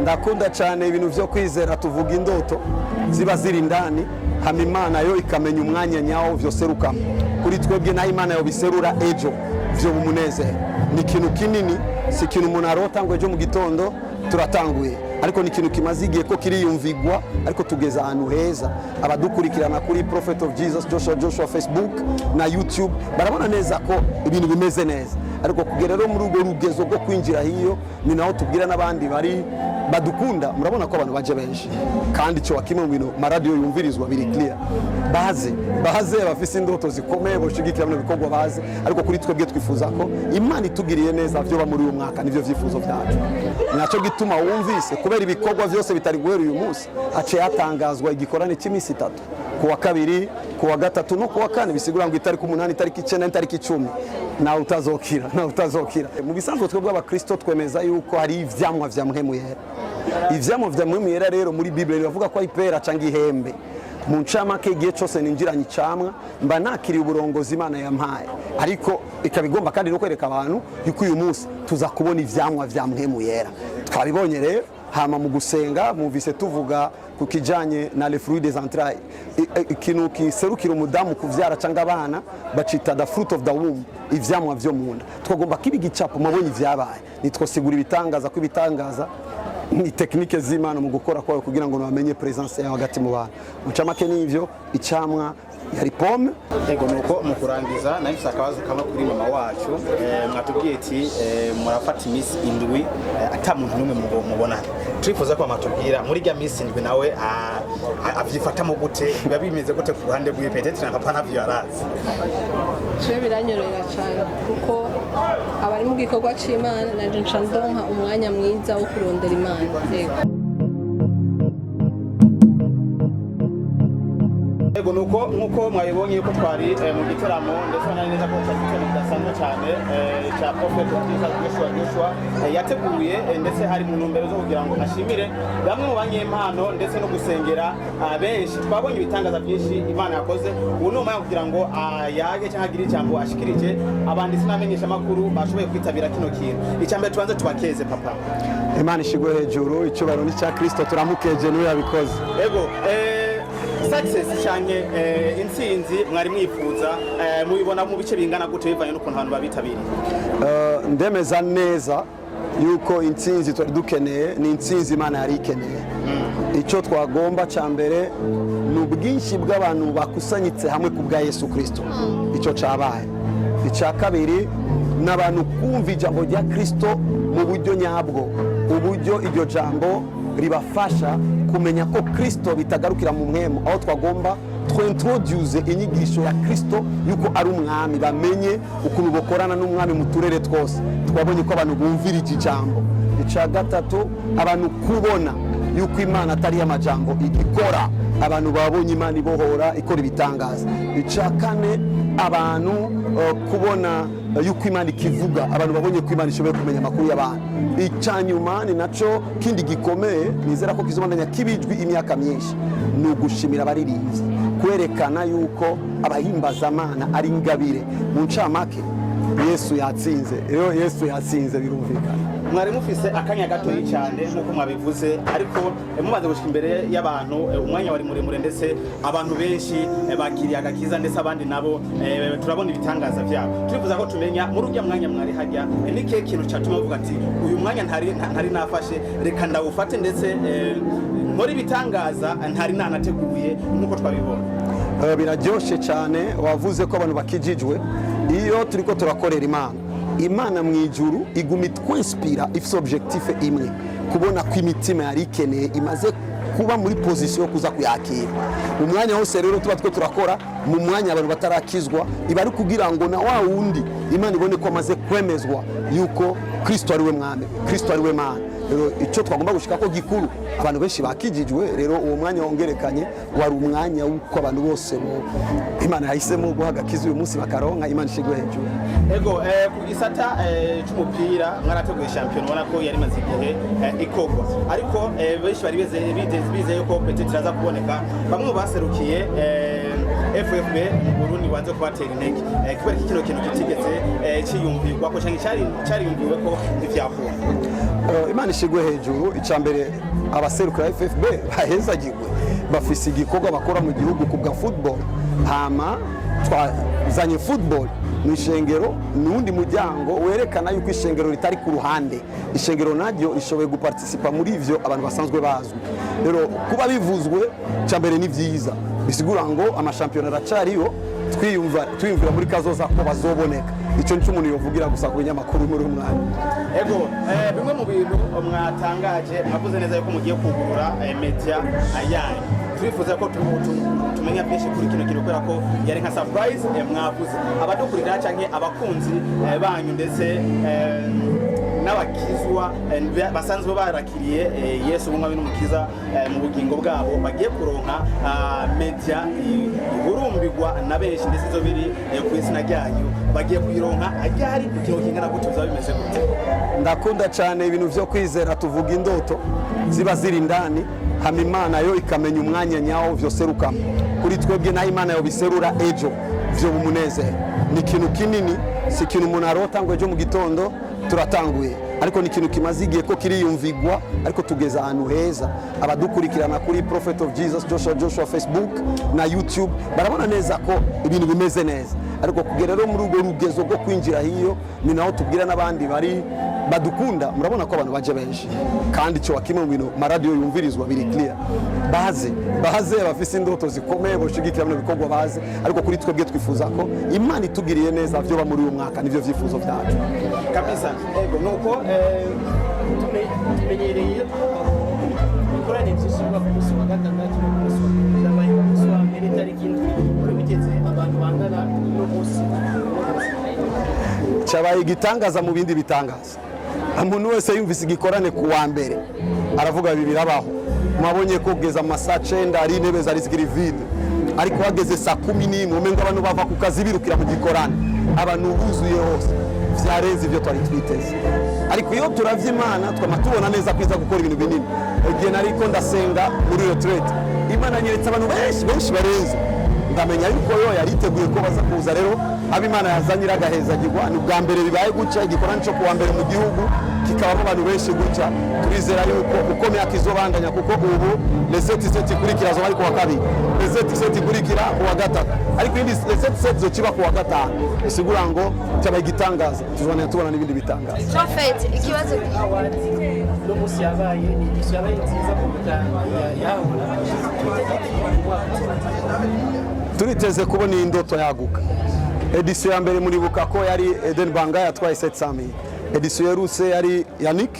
ndakunda cyane ibintu byo kwizera tuvuga indoto ziba ziri ndani hama Imana yo ikamenya umwanya nyawo vyoserukamo kuri twebwe na Imana yo biserura ejo vyo bumunezero ni ikintu kinini si ikintu umuntu arota ngo ejo mu gitondo turatanguye ariko ni ikintu kimaze igihe ko kiriyumvigwa ariko tugeza ahantu heza abadukurikirana kuri Prophet of Jesus Joshua Facebook na YouTube barabona neza ko ibintu bimeze neza ariko kugera rero muri urwo rugezo rwo kwinjira hiyo ni naho tubwira n'abandi bari badukunda murabona ko abantu baje benshi kandi cyo wakimwe mu bintu maradio yumvirizwa biri clear baze bafise indoto zikomeye boshigikira mu bikorwa baze ariko kuri twebwe twifuza ko Imana itugiriye neza byo ba muri uyu mwaka nivyo vyifuzo byacu naco gituma wumvise kubera ibikorwa byose bitari guhera uyu munsi ace hatangazwa igikorane cy'imisi 3 kuwa kabiri kuwa gatatu no kuwa kane bisigura ngo itariki 8 itariki 9 itariki 10 na utazokira mu bisanzwe twebwe abakristo twemeza yuko hari ivyamwa vya mpemu yera ivyamwa vya mpemu yera rero muri Bible bavuga ko ipera cyangwa ihembe mu ncamake igihe cyose ninjiranye icamwa mba nakiriye uburongozi Imana yampaye ariko ikabigomba kandi no kwereka abantu yuko uyu munsi tuza kubona ivyamwa vya mpemu yera twabibonye rero hama mu gusenga muvise tuvuga ku kijanye na les fruits des entrailles ikintu kiserukira umudamu kuvyara cyangwa abana bacita the fruit of the womb ivyamwa vyo munda twagomba kibi gicapo mabonye ivyabaye nitwosigura ibitangaza ko ibitangaza ni technique z'Imana mu gukora kwayo kugira ngo bamenye presence yawe hagati mu bantu mucamake n'ivyo icamwa yari pomme ego nuko mu kurangiza nari sakabazo kamwe kuri mama wacu mwatubwiye ati murafata imisi indwi ata muntu numwe mubona twifuza ko amatubwira muri rya misi indwi nawe avyifata mu gute biba bimeze gute ku ruhande rw'iyo petete na papa navyo arazi cyo biranyorohera cyane kuko abari mu gikorwa c'Imana nanje ncandonka umwanya mwiza wo kurondera Imana ego nuko mwabibonye yuko twari mu gitaramo ndetse nari neza ko cyari kidasanzwe cyane cya Prophet Joshua yateguye ndetse hari mu ntumbero zo kugira ngo ashimire bamwe mu banyempano ndetse no gusengera benshi twabonye ibitangaza byinshi Imana yakoze ubu no mwanya kugira ngo yage cyangwa agire ijambo ashikirije abanditsi n'amenyesha makuru bashoboye kwitabira kino kintu icyambere tubanze tubakeze papa Imana ishigwe hejuru icyubaro ni cya Kristo turamukeje niwe yabikoze ego success cyane intsinzi mwari mwifuza mubibona mu bice bingana gute bivanye n'ukuntu abantu babitabiriye ndemeza neza yuko intsinzi twari dukeneye ni intsinzi Imana yari ikeneye icyo twagomba cya mbere ni ubwinshi bw'abantu bakusanyitse hamwe ku bwa Yesu Kristo icyo cyabaye icya kabiri n'abantu kumva ijambo rya Kristo mu buryo nyabwo uburyo iryo jambo ribafasha kumenya ko Kristo bitagarukira mu mwemo aho twagomba twintroduce inyigisho ya Kristo yuko ari umwami bamenye ukuntu bokorana n'umwami mu turere twose twabonye ko abantu bumvira iki jambo icya gatatu abantu kubona yuko Imana atari amajambo igikora abantu babonye Imana ibohora ikora ibitangaza icya kane abantu kubona yuko Imana ikivuga abantu babonye ko Imana ishoboye kumenya amakuru y'abantu icyanyuma ni naco kindi gikomeye nizera ko kizobandanya kibijwi imyaka myinshi ni ugushimira abaririmbyi kwerekana yuko abahimbazamana ari ingabire mu ncamake Yesu yatsinze rero Yesu yatsinze birumvikana mwari mufise akanya gato cyane nkuko mwabivuze ariko mumaze gushika imbere y'abantu umwanya wari muremure ndetse abantu benshi bakiriye agakiza ndetse abandi nabo turabona ibitangaza byabo turifuza ko tumenya muri ujya mwanya mwari hajya ni kihe kintu cyatuma uvuga ati uyu mwanya ntari nafashe reka ndawufate ndetse muri bitangaza ntari nanateguye nkuko twabibona biraryoshe cyane wavuze ko abantu bakijijwe iyo turiko turakorera Imana mu ijuru iguma itwinspira ifite objectif imwe kubona ko imitima yari ikeneye imaze kuba muri position yo kuza kuyakira umwanya wose rero tuba two turakora mu mwanya abantu batarakizwa iba ari kugira ngo na wa wundi Imana ibone ko amaze kwemezwa yuko Kristo ari we mwami Kristo ari we Mana rero icyo twagomba gushika ko gikuru abantu benshi bakijijwe rero uwo mwanya wongerekanye wari umwanya uko abantu bose Imana yahisemo guhagakiza uyu munsi bakaronka Imana ishigwe hejuru ego ku gisata cy'umupira mwarateguye champion ubona ko yari maze igihe ikogwa ariko benshi bari bizeye ko petite iraza kuboneka bamwe baserukiye FFB mu Burundi wanze kubatera intege kubera kino kintu kitigeze cyiyumvirwa ko cyari yumviwe ko ivyakunda Imana ishigwe hejuru icambere abaserukira FFB bahezagirwe bafise igikorwa bakora mu gihugu kubwa football hama twazanye football mu ishengero n'undi muryango werekana yuko ishengero ritari ku ruhande ishengero naryo ishoboye guparticipa muri ivyo abantu basanzwe bazwi rero kuba bivuzwe cambere ni vyiza bisigura ngo amashampiyona aracariho twiyumvira muri kazoza ko bazoboneka icyo nico umuntu yovugira gusa ku binyamakuru muri umwanya ego bimwe mu bintu mwatangaje mwavuze neza yuko mugiye kugurura media yanyu turifuza ko tumenya byinshi kuri kino kintu kubera ko yari nka surprise mwavuze abadukurira canke abakunzi banyu ndetse n'abakizwa basanzwe barakiriye Yesu umwami n'umukiza mu bugingo bwabo bagiye kuronka media iburumbirwa na benshi ndetse zo biri ku izina ryanyu bagiye kuyironka ajyari kukiro kingana gutuza bimeze gute ndakunda cyane ibintu byo kwizera tuvuga indoto ziba ziri indani hama Imana yo ikamenya umwanya nyawo vyoserukamo kuri twebwe na Imana yo biserura ejo vyo bumunezero ni ikintu kinini si ikintu umuntu arota ngo ejo mu gitondo turatanguye ariko ni ikintu kimaze igihe ko kiriyumvigwa ariko tugeza ahantu heza abadukurikirana kuri Prophet of Jesus Joshua Facebook na YouTube barabona neza ko ibintu bimeze neza ariko kugera rero muri urwo rugezo rwo kwinjira hiyo ni naho tubwira n'abandi bari badukunda murabona ko abantu baje benshi kandi cyo wakimwe mu bintu maradiyo yumvirizwa biri clear baze bafise indoto zikomeye boshigikira mu bikorwa baze ariko kuri twebwe twifuza ko Imana itugiriye neza byo ba muri uyu mwaka nivyo vyifuzo byacu kabisa ego nuko tumenyereye ikorane byishyurwa ku munsi wa gatandatu n'abaye ku munsi wa mbere tariki indwi bigeze abantu bangana n'umunsi cyabaye igitangaza mu bindi bitangaza umuntu wese yumvise igikorane ku wa mbere aravuga ibi birabaho mwabonye ko kugeza amasaha 9 ari intebe zari zikiri vide ariko wageze saa 11 umenga abantu bava ku kazi birukira mu gikorane abantu buzuye hose vyarenze ibyo twari twiteze ariko iyo turavye Imana twamatubona neza kwiza gukora ibintu binini igihe nariko ndasenga muri retreat Imana nyeretse abantu benshi barenze ndamenya yuko yo yariteguye ko baza kuza rero abimana yazanyira agahezagirwa ni bwa mbere bibaye guca igikorane cyo kuwa mbere mu gihugu kikabamo abantu benshi guca turizera yuko uko myaka izobandanya kuko ubu leseti kurikira zo bari ku wa kabiri leseti kurikira ku wa gatatu ariko indi leseti zo kiba ku wa gatanu isigura ngo cyabaye igitangaza tubona n'ibindi bitangaza Prophet ikibazo no musi yabaye ni yabaye nziza ku mutanga yaho turiteze kubona iyi ndoto yaguka edisiyo ya mbere muribuka ko yari Eden Banga yatwaye 700,000 edisiyo yaruse yari Yannick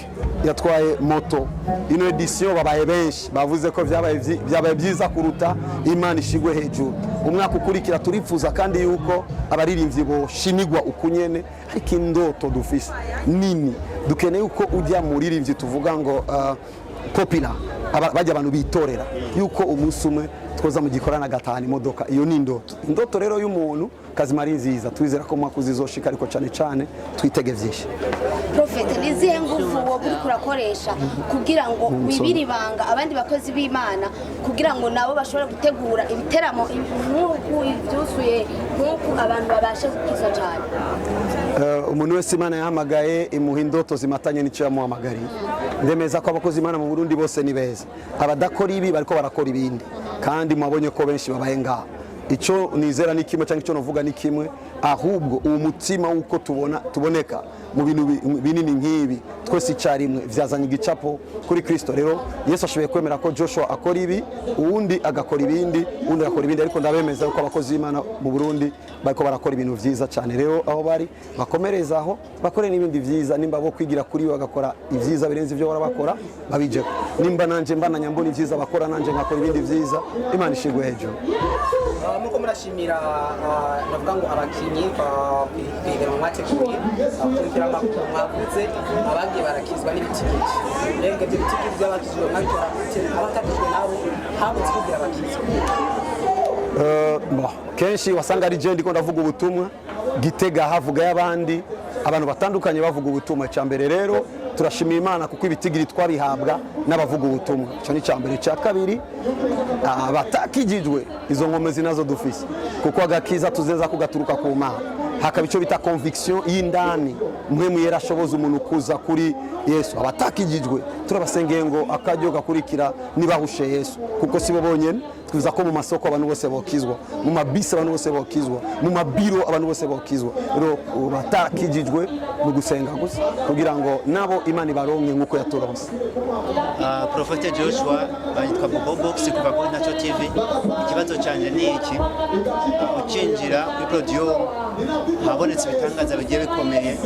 yatwaye moto ino edisiyo babaye benshi bavuze ko byabaye byiza kuruta Imana ishigwe hejuru umwaka ukurikira turifuza kandi yuko abaririmbyi boshimigwa ukunyene ariko indoto dufise nini dukeneye uko ujya muririmbyi tuvuga ngo popular bajya abantu bitorera yuko umunsi umwe twoza mu gikorana gatanu imodoka iyo ni indoto rero y'umuntu kazimari nziza twizera ko mwakuzi zoshika ariko cyane twitege vyinshi Prophet nizihe ngufu wo kuri kurakoresha kugira ngo bibiri banga abandi bakozi b'Imana kugira ngo nabo bashobore gutegura ibiteramo nk'uku ivyusuye nk'uku abantu babashe kukiza cyane umuntu wese Imana yahamagaye imuha indoto zimatanye n'icyo yamuhamagariye ndemeza ko abakozi Imana mu Burundi bose ni beza abadakora ibi bariko barakora ibindi kandi mwabonye ko benshi babaye ngaho icyo nizera ni kimwe cyangwa icyo navuga ni kimwe ahubwo uwo mutima uko tuboneka mu bintu binini nk'ibi twese icyarimwe vyazanye igicapo kuri Kristo rero Yesu ashoboye kwemera ko Joshua akora ibi uwundi agakora ibindi uwundi agakora ibindi ariko ndabemeza ko abakozi b'Imana mu Burundi bariko barakora ibintu vyiza cyane rero aho bari bakomerezaho bakore n'ibindi vyiza nimba bo kwigira kuri we bagakora ivyiza birenze ivyo bara bakora babije nimba nanje mbana mbona ivyiza bakora nanje nkakora ibindi vyiza Imana ishigwe hejuru muko murashimira navuga ngo abakinyi kwigera mu mateguye akurikira mwavuze abagiye barakizwa n'ibitigiri renge ibitigiri by'abakizwa mwabikora abatakizwe nabo habutse kugira abakizwa kenshi wasanga ari je ndiko ndavuga ubutumwa Gitega havuga y'abandi abantu batandukanye bavuga ubutumwa cyambere rero turashimira Imana kuko ibitigiri twabihabwa n'abavuga ubutumwa cyo ni cyambere cya kabiri abatakijijwe izo nkomezi nazo dufise kuko agakiza tuzeza kugaturuka ku Mana hakaba icyo bita conviction y'indani mpwemu yera ashoboza umuntu kuza kuri Yesu. Abatakijijwe turabasengeye ngo akaryo gakurikira nibahushe Yesu, kuko sibo bonyene. Twiza ko mu masoko abantu bose bokizwa, mu mabisi abantu bose bokizwa, mu mabiro abantu bose bokizwa. Rero batakijijwe mu gusenga gusa kugira ngo nabo Imana ibaronke nkuko yaturonse. Profete Joshua yitwa Bobo Box kuva kuri Nacho TV. Ikibazo cyane ni iki, ucinjira kuri podium habonetse ibitangaza bigiye bikomeye,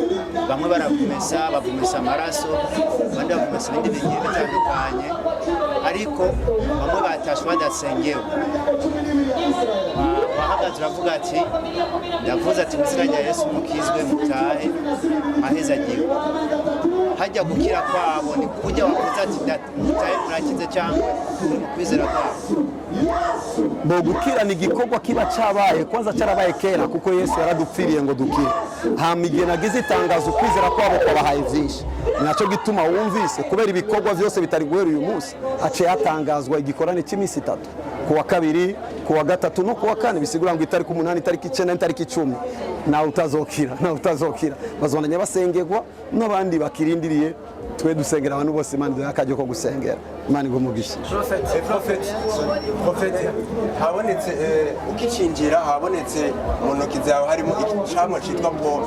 bamwe bavumesa amaraso, abandi bavumesa ibindi bigiye bitandukanye, ariko bamwe batashe badasengewe. Wahagaze uravuga ati ndavuze ati mu izina rya Yesu mukizwe mutahe aheza agiwe. Hajya gukira kwabo ni kujya wavuze ati mutahe murakize cyangwa muri mu kwizera kwabo. Bo gukira ni igikorwa kiba cyabaye, kwanza cyarabaye kera kuko Yesu yaradupfiriye ngo dukire. Hamige nagize itangazo kwizera kwabo kwabahaye byinshi, nacyo gituma wumvise kubera ibikorwa byose bitari guhera uyu munsi aciye hatangazwa igikorane cy'iminsi 3, kuwa 2, kuwa 3 no kuwa 4, bisigura ngo itariki 8, itariki 9, itariki 10 nawe utazokira bazonanya basengerwa n'abandi bakirindiriye. Twe dusengera abantu bose Imana yakajyo ko gusengera. Imana igumugisha. Prophet habonetse ukicinjira habonetse mu ntoki zawe harimo icamwa citwa pome.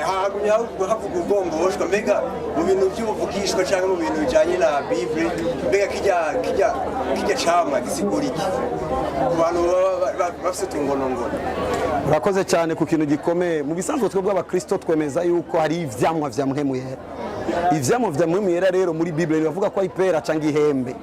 Hagumya havuga ubwongoshwa mbega mu bintu by'ubuvugishwa cyangwa mu bintu bijanye na Bible, mbega kijya camwa gisigura iki ku bantu bafite tungonongono? Urakoze cyane ku kintu gikomeye. Mu bisanzwe twebwe abakristo twemeza yuko hari ivyamwa vya mpwemu yera. Ivyamwa vya mpwemu yera rero muri Bible bavuga ko ipera cyangwa ihembe.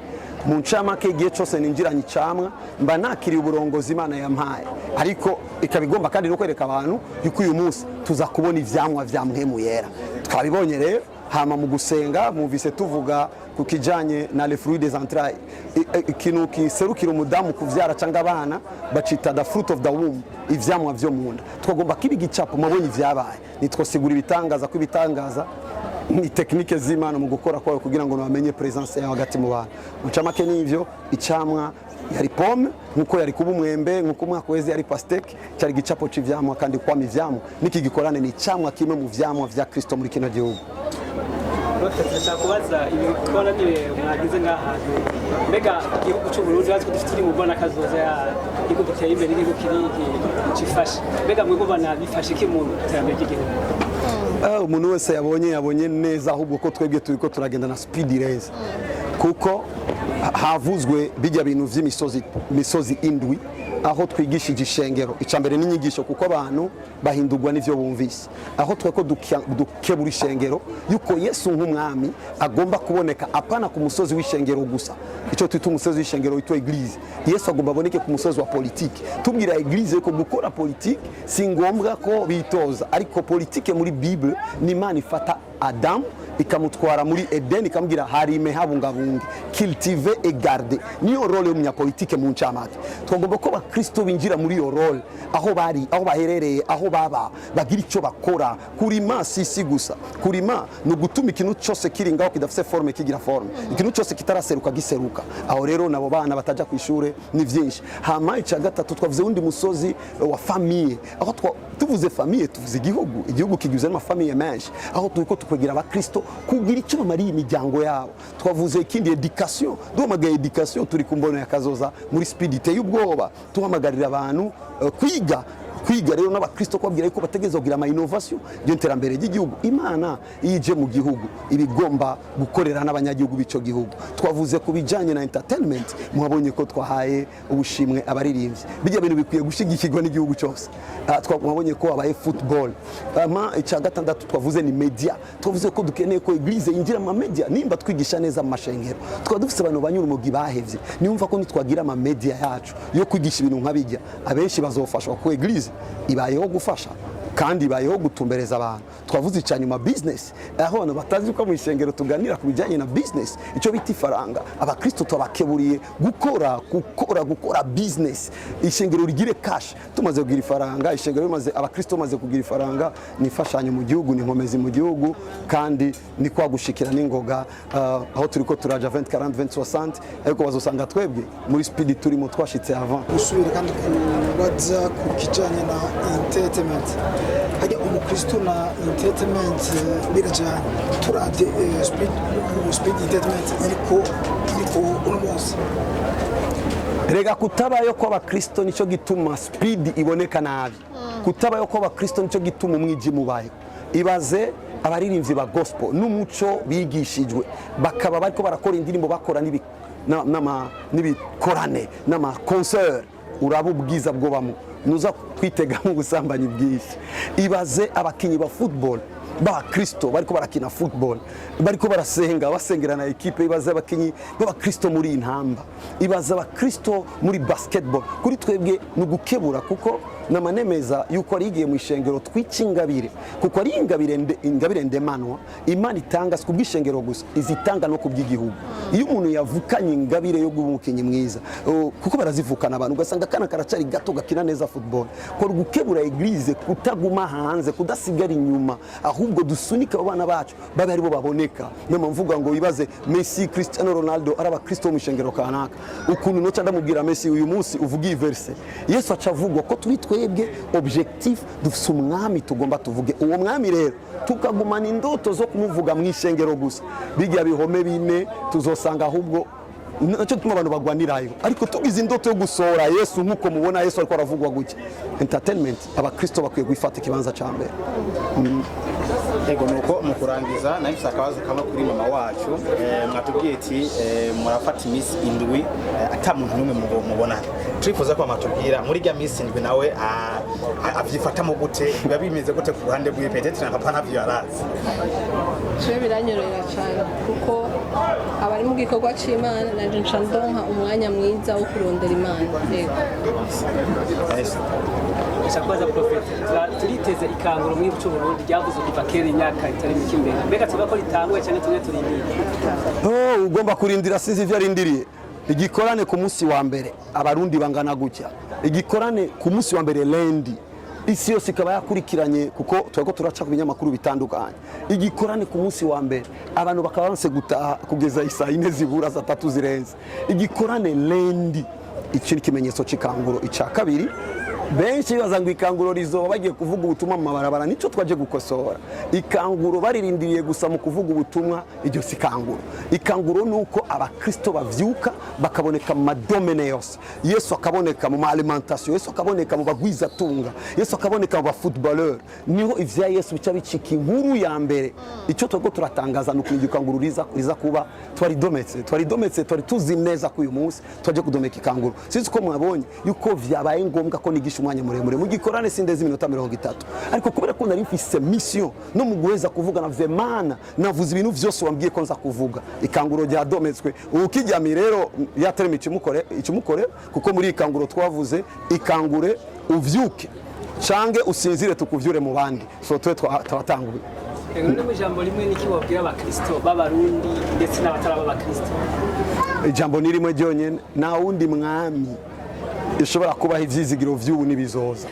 Mu ncamake igihe cyose ninjiranye icamwa mba nakiriye uburongozi Imana yampaye, ariko ikabigomba kandi no kwereka abantu yuko uyu munsi tuza kubona ivyamwa vya mpwemu yera. Twabibonye rero hama mu gusenga muvise tuvuga ku kijanye na le fruit des entrailles, ikintu kiserukira umudamu kuvyara cyangwa abana bacita the fruit of the womb, ivyamwa vyo munda. Twagomba kibi gicapo mabonye ivyabaye, nitwosigura ibitangaza ko ibitangaza ni technique z'Imana mu gukora kwayo kugira ngo bamenye presence yawe hagati mu bantu. Mucamake nivyo icamwa yari pome nkuko yari kuba umwembe, nkuko umwaka weze yari pasteke, cyari gicapo c'ivyamwa kandi kwa mivyamwa niki gikorane ni icamwa kimwe mu vyamwa vya Kristo muri kino gihugu. Turashaka kubaza ibikoranire mwagize ngahantu, mbega igihugu cy'u Burundi baziko dufite mu mbona kazoza ya igihugu giteye imbere n'igihugu kifashe, mbega mwe kubana bifashe iki mu terambere ry'igihugu? Umuntu wese yabonye neza, ahubwo ko twebwe turiko turagenda na speed race, kuko havuzwe bijya bintu vy'imisozi indwi aho twigishije ishengero. Icambere n'inyigisho kuko abantu bahindurwa n'ivyo bumvise, aho tweko dukebura ishengero yuko Yesu nk'umwami agomba kuboneka apana ku musozi w'ishengero gusa, icyo twita umusozi w'ishengero witwa eglise. Yesu agomba aboneke ku musozi wa politiki. Tubwira eglise ko gukora politiki si ngombwa ko bitoza, ariko politiki muri Bible ni Imana ifata Adam ikamutwara muri Eden ikamubwira harime habungabunge, cultiver et garder. Niyo role y'umunyapolitike mu ncamake. Twagomba ko abakristo binjira muri iyo role, aho bari, aho baherereye, aho baba, bagira icyo bakora. Kurima si gusa, kurima no gutuma ikintu cyose kiringaho kidafise forme kigira forme, ikintu cyose kitaraseruka giseruka. Aho rero nabo bana bataja ku ishure ni vyinshi. Hama ica gatatu twavuze undi musozi wa famille, aho tuvuze famille tuvuze igihugu kigizwe n'amafamille menshi, aho turiko tukwegera abakristo kugira icyo bamariye imiryango yabo. Twavuze ikindi education, duhamagaye education turi kumbono ya kazoza muri speed y'ubwoba, tuhamagarira abantu kwiga rero n'abakristo kwabwira yuko bategeza kugira ama innovation y'iterambere ry'igihugu. Imana ije mu gihugu ibigomba gukorera n'abanyagihugu bico gihugu. Twavuze ku bijanye na entertainment, muhabonye ko twahaye ubushimwe abaririmbyi, bijya bintu bikwiye gushigikirwa n'igihugu cyose. Twabonye ko abaye football. Ica gatandatu twavuze ni media, twavuze ko dukeneye ko eglise injira mu media, nimba twigisha neza mu mashengero twadufise abantu banyura umugi bahevye, niumva ko nitwagira ama media yacu yo kwigisha ibintu nkabijya, abenshi bazofashwa ko eglise ibayeho gufasha kandi ibayeho gutumbereza abantu. Twavuze icyanyuma business, aho abantu batazi ko mu ishengero tuganira ku bijyanye na business, icyo bita ifaranga. Abakristo twabakeburiye gukora business, ishengero rigire cash. Tumaze kugira ifaranga, ishengero bimaze, abakristo maze kugira ifaranga, nifashanyo mu gihugu, ni nkomezi mu gihugu, kandi ni kwa gushikira n'ingoga. Aho turiko turaja 2040 2060, ariko bazosanga twebwe muri speed turimo twashitse avant. Usubire kandi baza ku kijyanye na entertainment hajya umukristo na entertainment birajyanye turabye speed entertainment iriko uno munsi rega kutabayo kw'abakristo nicyo gituma speed iboneka nabi kutabayo kw'abakristo nicyo gituma umwijima ubayo ibaze abaririmbyi ba gospel n'umuco bigishijwe bakaba bariko barakora indirimbo bakora n'ibikorane n'amakoncert uraba ubwiza bwobamo nuza kwitega mu busambanyi bwinshi ibaze abakinyi ba football ba Kristo bariko barakina football bariko barasenga basengera na equipe ibaze abakinyi b'abakristo muri intamba ibaze abakristo muri basketball kuri twebwe nugukebura kuko namanemeza yuko ari igiye mu ishengero twicingabire kuko ari ingabire ndemanwa Imana itanga ku bw'ishengero gusa izitanga no ku by'igihugu iyo umuntu yavukanye ingabire yo gumukinyi mwiza kuko barazivukana abantu ugasanga kana karacari gato gakina neza football ko gukebura eglise kutaguma hanze kudasigara inyuma ahubwo dusunika abana bacu babe aribo baboneka noma mvuga ngo ibaze Messi Cristiano Ronaldo araba Kristo mu ishengero kanaka ukuntu no ndamubwira Messi uyu munsi uvuga iyi verse Yesu acavugwa ko twebwe objectif dufise umwami tugomba tuvuge uwo mwami rero tukagumana indoto zo kumuvuga mu ishengero gusa bigiye bihome bine tuzosanga ahubwo nacyo tuma abantu bagwanirayo ariko tugize indoto yo gusohora Yesu nkuko mubona Yesu ariko aravugwa gutya entertainment abakristo bakwiye gwifata ikibanza ca mbere Ego nuko mu kurangiza nahise akabazo kamwe kuri mama wacu mwatubwiye ati murafata iminsi indwi ata muntu n'umwe mubona turifuza ko amatubwira muri rya minsi indwi nawe avyifatamo gute biba bimeze gute ku ruhande rw'iwe peut-être na papa navyo yarazi je biranyorohera cyane kuko abari mu gikorwa c'Imana nanje nca ndonka umwanya mwiza wo kurondera Imana yego Shakwaza Prophet turiteze ikanguro mu cy'u Burundi ryavuze kuva kera imyaka itari mike imbere mbega tuba ko ritanguye cyane tumwe turindiriye ugomba kurindira sinzi ivyo arindiriye igikorane ku munsi wa mbere abarundi bangana gutya igikorane ku munsi wa mbere lendi isi yose ikaba yakurikiranye kuko twego turaca ku binyamakuru bitandukanye igikorane ku munsi wa mbere abantu bakaba banse gutaha kugeza isaa 4 zibura za 3 zirenze igikorane lendi iki kimenyetso c'ikanguro ica kabiri benshi bazanga ikanguro rizoba bagiye kuvuga ubutumwa mu mabarabara nico twaje gukosora ikanguro baririndiriye gusa mu kuvuga ubutumwa iryo sikanguro ikanguro nuko abakristo bavyuka bakaboneka mu madomene yose Yesu akaboneka mu alimentation Yesu akaboneka mu bagwiza tunga Yesu akaboneka mu footballeur niho ivya Yesu bica bicika inkuru ya mbere ico twego turatangaza nuko ikanguro riza kuba twari tuzi neza ko uyu munsi twaje kudomeka ikanguro sinzi ko mwabonye yuko vyabaye ngombwa ko nigisha umwanya muremure mu gikorane sindeze iminota 30 ariko kubera ko nari mfise mission no mu guheza kuvuga na Vemana navuze ibintu vyose wambwiye ko nza kuvuga ikanguro rya dometswe ukijyami rero yatereme icumukore kuko muri ikanguro twavuze ikangure uvyuke cange usinzire tukuvyure mu bandi so twe twatanguye no mu jambo rimwe niki wabwira abakristo b'abarundi ndetse n'abatari abakristo ijambo nirimwe ryonyene na wundi mwami ishobora kubaho ivyizigiro vy'ubu nibizoza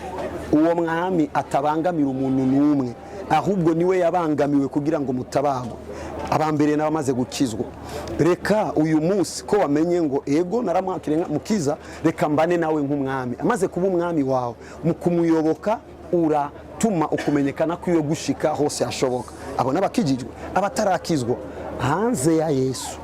uwo mwami atabangamira umuntu n'umwe ahubwo niwe yabangamiwe kugira ngo mutabagwe abambere n'abamaze gukizwa reka uyu munsi ko wamenye ngo ego naramwakire mukiza reka mbane nawe nk'umwami amaze kuba umwami wawe mu kumuyoboka uratuma ukumenyekana ko iyo gushika hose hashoboka abo n'abakijijwe abatarakizwa hanze ya Yesu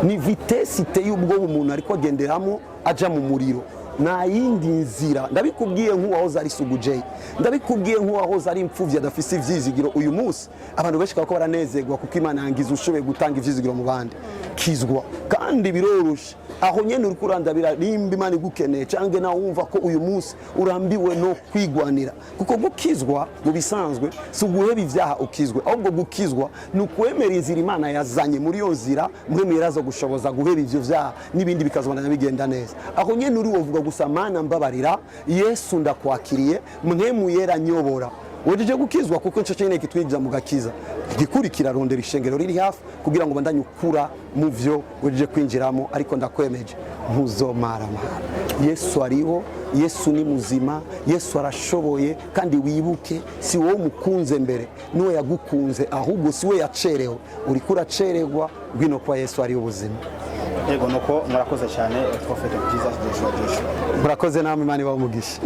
ni vitesse iteye ubwo umuntu ariko agenderamo aja mu muriro na yindi nzira ndabikubwiye nk'uwahoze ari Sugujei ndabikubwiye nk'uwahoze ari impfuvyi adafise ivyizigiro uyu munsi abantu benshi ko baranezerwa kuko Imana yangiza ushoboye gutanga ivyizigiro mu bandi kizwa kandi biroroshe aho nyene uri kurandabira rimba Imana igukeneye cange na wumva ko uyu munsi urambiwe no kwigwanira kuko gukizwa mu bisanzwe si uguheba ivyaha ukizwe ahubwo gukizwa ni ukwemera inzira Imana yazanye muri yo nzira mwemera zo gushoboza guheba ivyo vyaha n'ibindi bikazobana bigenda neza aho nyene uri wovuga gusa Mana mbabarira Yesu ndakwakiriye mwemu yera nyobora wejeje gukizwa kuko nco cyene kitwija mu gakiza gikurikira rondera ishengero riri hafi kugira ngo bandanye ukura mu vyo wejeje kwinjiramo ariko ndakwemeje ntuzomaramara Yesu ariho Yesu ni muzima Yesu arashoboye kandi wibuke si wowe mukunze mbere niwe yagukunze ahubwo si we yacerewe uri kuracererwa bwino kwa Yesu ari ubuzima Ego nuko murakoze cyane Prophet Jesus Joshua murakoze namwe Imana ibahe umugisha